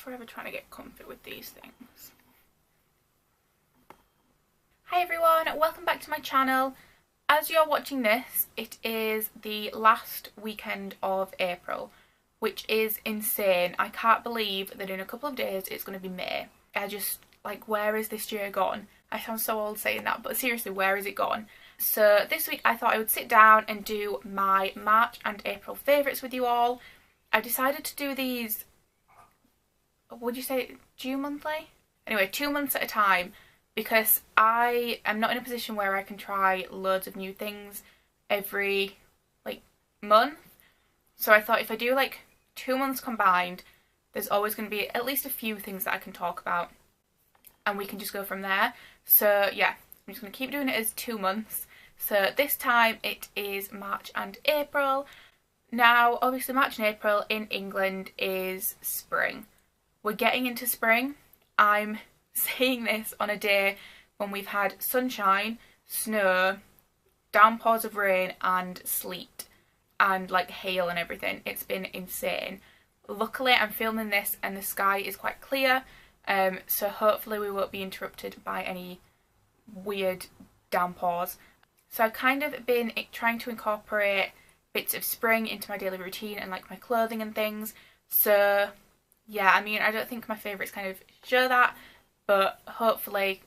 forever trying to get comfy with these things. Hi everyone, welcome back to my channel. As you're watching this, it is the last weekend of April, which is insane. I can't believe that in a couple of days it's going to be May. I just, like, where is this year gone? I sound so old saying that, but seriously, where is it gone? So this week I thought I would sit down and do my March and April favourites with you all. I decided to do these, would you say due monthly? Anyway, 2 months at a time, because I am not in a position where I can try loads of new things every, like, month. So I thought if I do, like, 2 months combined, there's always going to be at least a few things that I can talk about, and we can just go from there. So yeah, I'm just going to keep doing it as 2 months. So this time it is March and April. Now, obviously March and April in England is spring. We're getting into spring. I'm saying this on a day when we've had sunshine, snow, downpours of rain and sleet and like hail and everything. It's been insane. Luckily I'm filming this and the sky is quite clear, so hopefully we won't be interrupted by any weird downpours. So I've kind of been trying to incorporate bits of spring into my daily routine and like my clothing and things. So yeah, I mean, I don't think my favourites kind of show that, but hopefully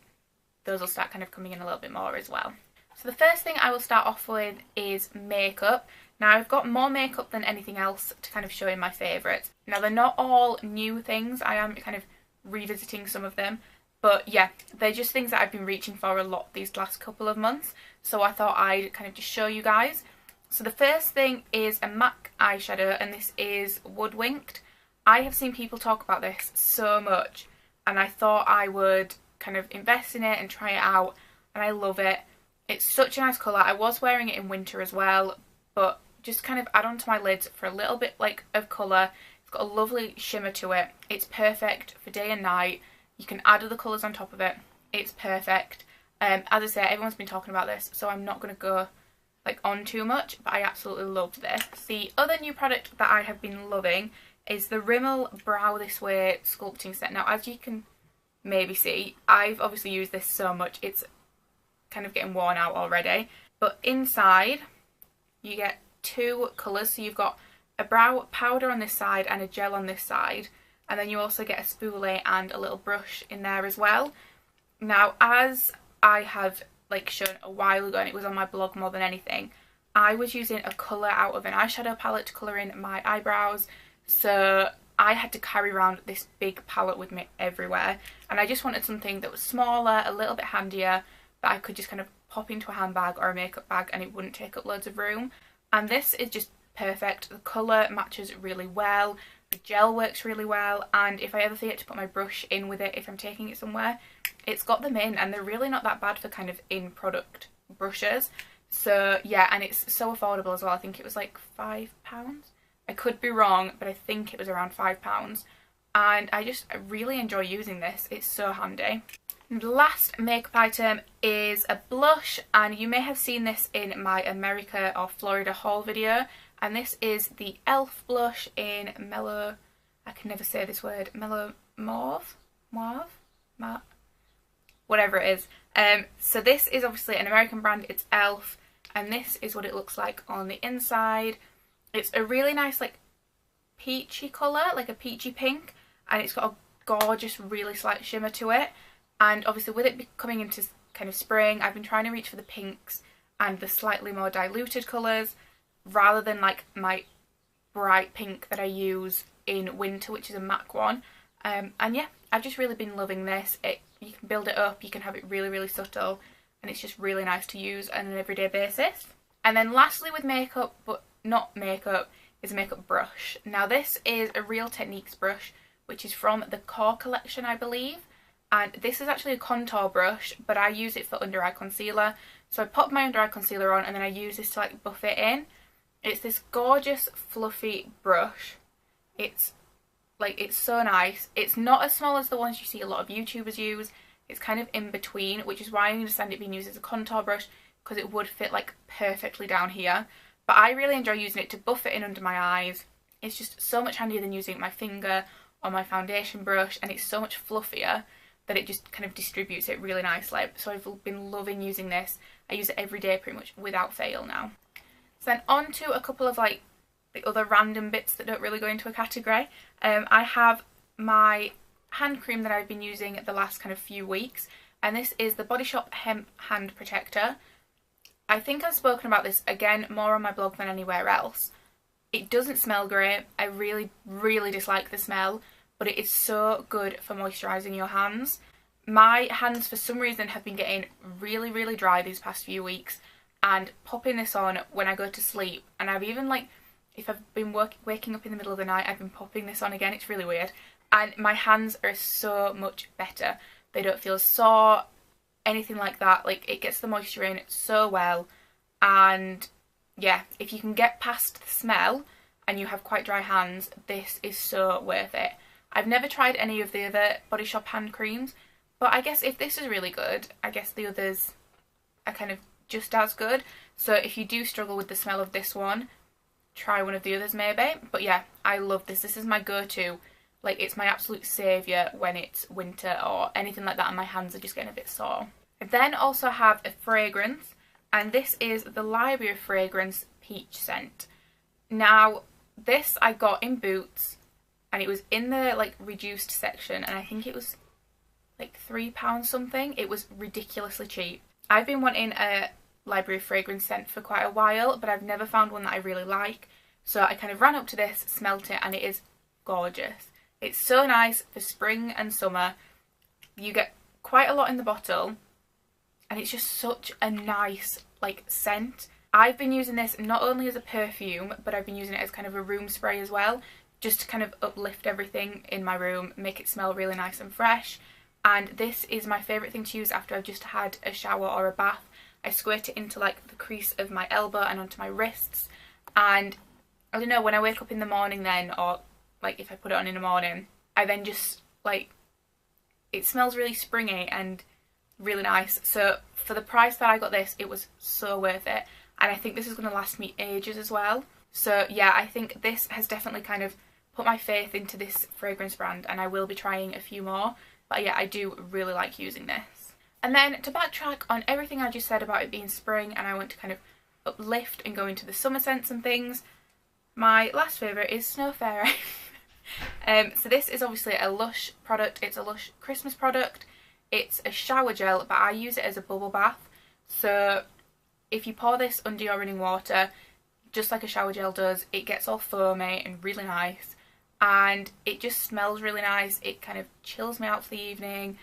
those will start kind of coming in a little bit more as well. So the first thing I will start off with is makeup. Now I've got more makeup than anything else to kind of show in my favourites. Now they're not all new things, I am kind of revisiting some of them. But yeah, they're just things that I've been reaching for a lot these last couple of months. So I thought I'd kind of just show you guys. So the first thing is a MAC eyeshadow, and this is Woodwinked. I have seen people talk about this so much, and I thought I would kind of invest in it and try it out, and I love it. It's such a nice colour. I was wearing it in winter as well, but just kind of add on to my lids for a little bit like of colour. It's got a lovely shimmer to it. It's perfect for day and night. You can add other colours on top of it. It's perfect. As I say, everyone's been talking about this, so I'm not going to go like on too much, but I absolutely love this. The other new product that I have been loving is the Rimmel Brow This Way sculpting set. Now, as you can maybe see, I've obviously used this so much, it's kind of getting worn out already. But inside, you get two colours. So you've got a brow powder on this side and a gel on this side. And then you also get a spoolie and a little brush in there as well. Now, as I have like shown a while ago, and it was on my blog more than anything, I was using a colour out of an eyeshadow palette to colour in my eyebrows. So I had to carry around this big palette with me everywhere. And I just wanted something that was smaller, a little bit handier, that I could just kind of pop into a handbag or a makeup bag and it wouldn't take up loads of room. And this is just perfect. The colour matches really well. The gel works really well, and if I ever forget to put my brush in with it if I'm taking it somewhere, it's got them in, and they're really not that bad for kind of in product brushes. So yeah, and it's so affordable as well. I think it was like £5. I could be wrong, but I think it was around £5, and I really enjoy using this. It's so handy. And the last makeup item is a blush, and you may have seen this in my America or Florida haul video. And this is the e.l.f. blush in Mellow, I can never say this word, Mellow Mauve? Whatever it is. So this is obviously an American brand, it's e.l.f. And this is what it looks like on the inside. It's a really nice like peachy colour, like a peachy pink. And it's got a gorgeous, really slight shimmer to it. And obviously with it coming into kind of spring, I've been trying to reach for the pinks and the slightly more diluted colours, rather than like my bright pink that I use in winter, which is a MAC one. And yeah, I've just really been loving this. You can build it up, you can have it really, really subtle, and it's just really nice to use on an everyday basis. And then lastly with makeup, but not makeup, is a makeup brush. Now this is a Real Techniques brush, which is from the Core collection, I believe. And this is actually a contour brush, but I use it for under eye concealer. So I pop my under eye concealer on and then I use this to like buff it in. It's this gorgeous fluffy brush. It's so nice. It's not as small as the ones you see a lot of YouTubers use. It's kind of in between, which is why I understand it being used as a contour brush, because it would fit like perfectly down here. But I really enjoy using it to buff it in under my eyes. It's just so much handier than using my finger on my foundation brush, and it's so much fluffier that it just kind of distributes it really nicely. So I've been loving using this. I use it every day pretty much without fail now. So then on to a couple of like the other random bits that don't really go into a category. I have my hand cream that I've been using the last kind of few weeks, and this is the Body Shop Hemp Hand Protector. I think I've spoken about this again more on my blog than anywhere else. It doesn't smell great. I really, really dislike the smell, but it is so good for moisturising your hands. My hands for some reason have been getting really, really dry these past few weeks, and popping this on when I go to sleep, and I've even like, if I've been waking up in the middle of the night, I've been popping this on again. It's really weird. And my hands are so much better. They don't feel sore, anything like that. Like, it gets the moisture in so well. And yeah, if you can get past the smell and you have quite dry hands, this is so worth it. I've never tried any of the other Body Shop hand creams, but I guess if this is really good, I guess the others are kind of just as good. So if you do struggle with the smell of this one, try one of the others maybe. But yeah, I love this. This is my go-to. Like, it's my absolute saviour when it's winter or anything like that and my hands are just getting a bit sore. I then also have a fragrance, and this is the Library of Fragrance Peach Scent. Now, this I got in Boots, and it was in the like reduced section, and I think it was like £3 something. It was ridiculously cheap. I've been wanting a Library of Fragrance scent for quite a while, but I've never found one that I really like. So I kind of ran up to this, smelt it, and it is gorgeous. It's so nice for spring and summer. You get quite a lot in the bottle, and it's just such a nice like scent. I've been using this not only as a perfume, but I've been using it as kind of a room spray as well, just to kind of uplift everything in my room, make it smell really nice and fresh. And this is my favourite thing to use after I've just had a shower or a bath. I squirt it into like the crease of my elbow and onto my wrists, and I don't know, when I wake up in the morning then, or like if I put it on in the morning, I then just like, it smells really springy and really nice. So for the price that I got this, it was so worth it, and I think this is going to last me ages as well. So yeah, I think this has definitely kind of put my faith into this fragrance brand, and I will be trying a few more. But yeah, I do really like using this. And then to backtrack on everything I just said about it being spring and I want to kind of uplift and go into the summer scents and things, my last favourite is Snow Fairy. So this is obviously a Lush product. It's a Lush Christmas product. It's a shower gel, but I use it as a bubble bath. So if you pour this under your running water, just like a shower gel does, it gets all foamy and really nice. And it just smells really nice. It kind of chills me out for the evening.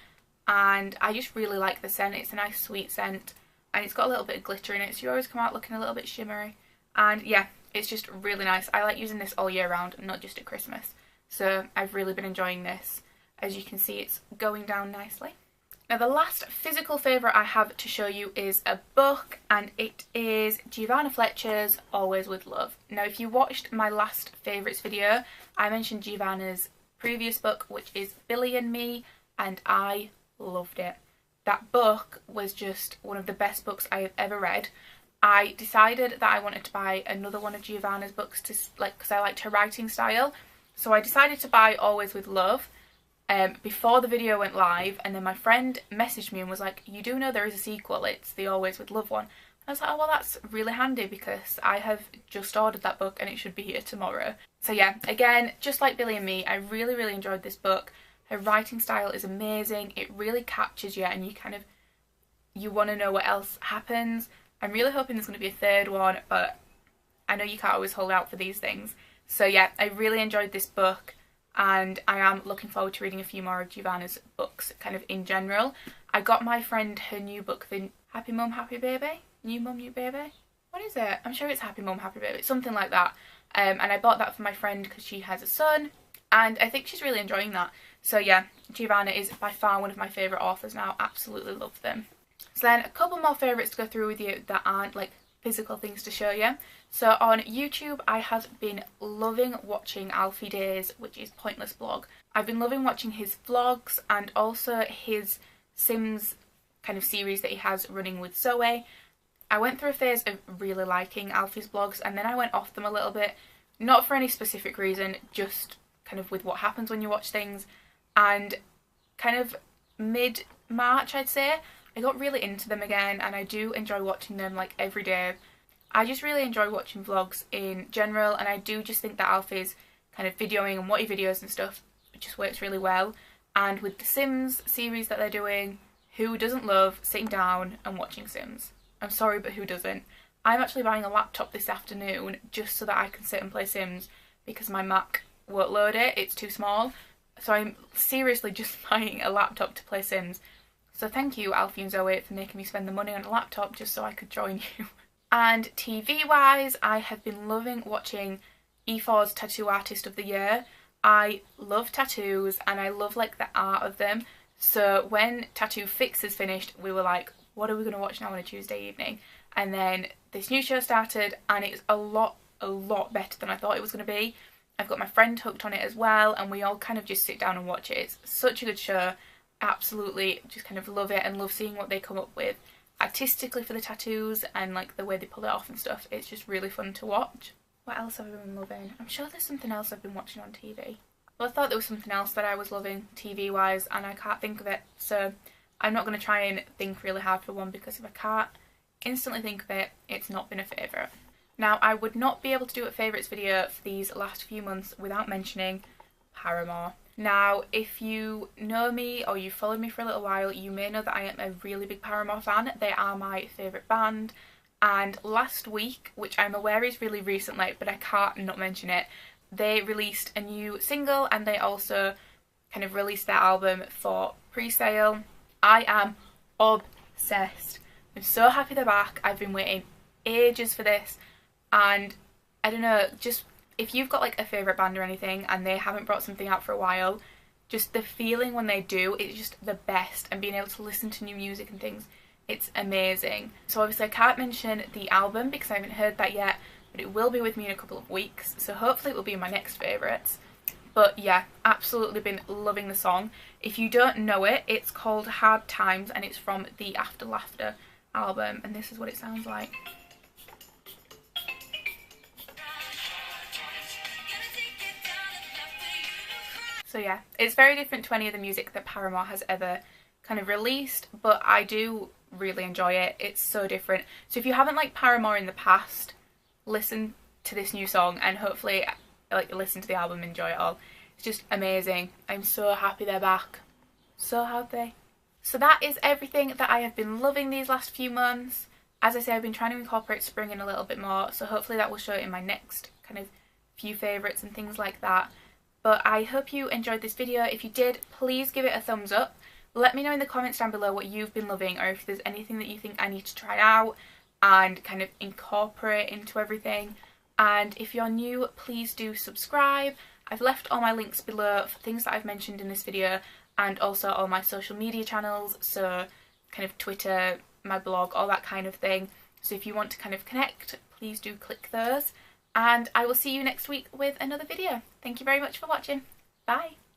And I just really like the scent. It's a nice sweet scent, and it's got a little bit of glitter in it, so you always come out looking a little bit shimmery. And yeah, it's just really nice. I like using this all year round, not just at Christmas. So I've really been enjoying this. As you can see, it's going down nicely. Now the last physical favourite I have to show you is a book, and it is Giovanna Fletcher's Always With Love. Now if you watched my last favourites video, I mentioned Giovanna's previous book, which is Billy and Me, and I loved it. That book was just one of the best books I have ever read. I decided that I wanted to buy another one of Giovanna's books to like, because I liked her writing style. So I decided to buy Always With Love before the video went live, and then my friend messaged me and was like, you do know there is a sequel, it's the Always With Love one. I was like, oh well, that's really handy because I have just ordered that book and it should be here tomorrow. So yeah, again, just like Billy and Me, I really, really enjoyed this book. Her writing style is amazing. It really captures you, and you want to know what else happens. I'm really hoping there's going to be a third one, but I know you can't always hold out for these things. So yeah, I really enjoyed this book, and I am looking forward to reading a few more of Giovanna's books kind of in general. I got my friend her new book, the Happy Mum, Happy Baby? New Mum, New Baby? What is it? I'm sure it's Happy Mum, Happy Baby. Something like that. And I bought that for my friend because she has a son, and I think she's really enjoying that. So yeah, Giovanna is by far one of my favourite authors now. Absolutely love them. So then a couple more favourites to go through with you that aren't like physical things to show you. So on YouTube, I have been loving watching Alfie Days, which is Pointless Blog. I've been loving watching his vlogs and also his Sims kind of series that he has running with Zoe. I went through a phase of really liking Alfie's vlogs, and then I went off them a little bit, not for any specific reason, just kind of with what happens when you watch things, and kind of mid-March I'd say I got really into them again, and I do enjoy watching them like every day. I just really enjoy watching vlogs in general, and I do just think that Alfie's kind of videoing and what he videos and stuff just works really well. And with the Sims series that they're doing, who doesn't love sitting down and watching Sims? I'm sorry, but who doesn't? I'm actually buying a laptop this afternoon just so that I can sit and play Sims because my Mac won't load it, it's too small. So I'm seriously just buying a laptop to play Sims. So thank you, Alfie and Zoe, for making me spend the money on a laptop just so I could join you. And TV wise, I have been loving watching E4's Tattoo Artist of the Year. I love tattoos and I love like the art of them. So when Tattoo Fix is finished, we were like, what are we going to watch now on a Tuesday evening? And then this new show started and it's a lot better than I thought it was going to be. I've got my friend hooked on it as well, and we all kind of just sit down and watch it. It's such a good show. Absolutely just kind of love it and love seeing what they come up with artistically for the tattoos and like the way they pull it off and stuff. It's just really fun to watch. What else have I been loving? I'm sure there's something else I've been watching on TV. Well, I thought there was something else that I was loving TV wise and I can't think of it, so I'm not going to try and think really hard for one, because if I can't instantly think of it, it's not been a favourite. Now, I would not be able to do a favourites video for these last few months without mentioning Paramore. Now, if you know me or you've followed me for a little while, you may know that I am a really big Paramore fan. They are my favourite band, and last week, which I'm aware is really recently, but I can't not mention it, they released a new single and they also kind of released their album for pre-sale. I am obsessed. I'm so happy they're back. I've been waiting ages for this, and I don't know, just if you've got like a favourite band or anything and they haven't brought something out for a while, just the feeling when they do, it's just the best, and being able to listen to new music and things, it's amazing. So obviously I can't mention the album because I haven't heard that yet, but it will be with me in a couple of weeks, so hopefully it will be my next favourites. But yeah, absolutely been loving the song. If you don't know it, it's called Hard Times and it's from the After Laughter album, and this is what it sounds like. So yeah, it's very different to any of the music that Paramore has ever kind of released, but I do really enjoy it. It's so different. So if you haven't liked Paramore in the past, listen to this new song and hopefully like listen to the album and enjoy it all. It's just amazing. I'm so happy they're back. So happy. So that is everything that I have been loving these last few months. As I say, I've been trying to incorporate spring in a little bit more, so hopefully that will show in my next kind of few favourites and things like that. But I hope you enjoyed this video. If you did, please give it a thumbs up. Let me know in the comments down below what you've been loving, or if there's anything that you think I need to try out and kind of incorporate into everything. And if you're new, please do subscribe. I've left all my links below for things that I've mentioned in this video, and also all my social media channels, so kind of Twitter, my blog, all that kind of thing. So if you want to kind of connect, please do click those. And I will see you next week with another video. Thank you very much for watching. Bye!